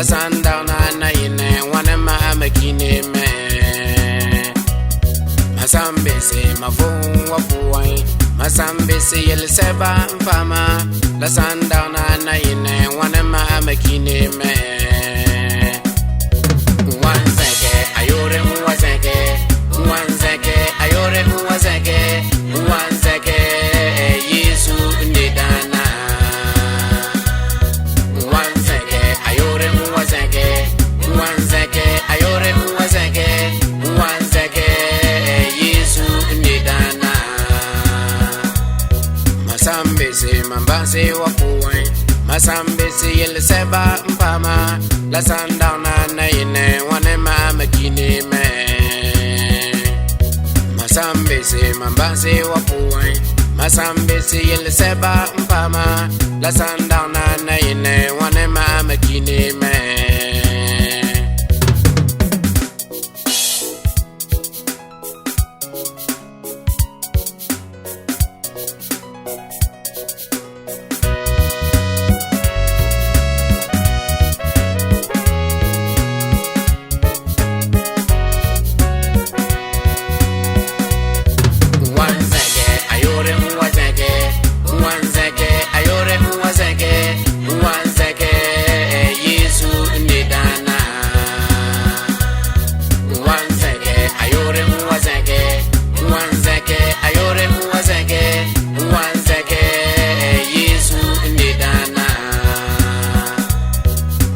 la sundown na ine wane ma makine me masambese mafu wapuai masambese yel seba mfama la sundown na ine wane ma makine me Wan Zeke A Yoore Wan Zeke Wan Zeke A Yoore Wan Zeke Wan Zeke yesu ndidana Wan Zeke A Yoore Wan Zeke Wan Zeke A Yoore Wan Zeke Wan Zeke yesu ndidana masambese mambase wapuai masambese yel seba mpama la sundown na ine wane ma makine me masambese mambase wapuai masambese yel seba mpama la sundown na ine wane ma makine me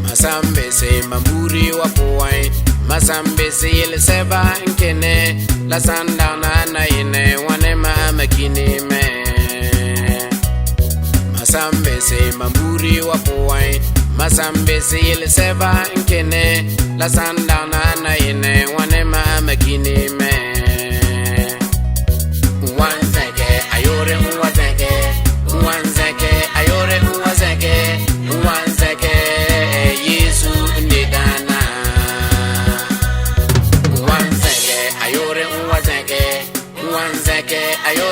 Masambese mamuri wapuai masambese yel seba nkene la sundown na ine wane ma makine me masambese mamuri wapuai masambese yel seba nkene la sundown na ine wane ma makine me Wan Zeke A Yoore Wan Zeke Wan Zeke A Yoore Wan Zeke Wan Zeke yesu ndidana Wan Zeke A Yoore Wan Zeke Wan Zeke A Yoore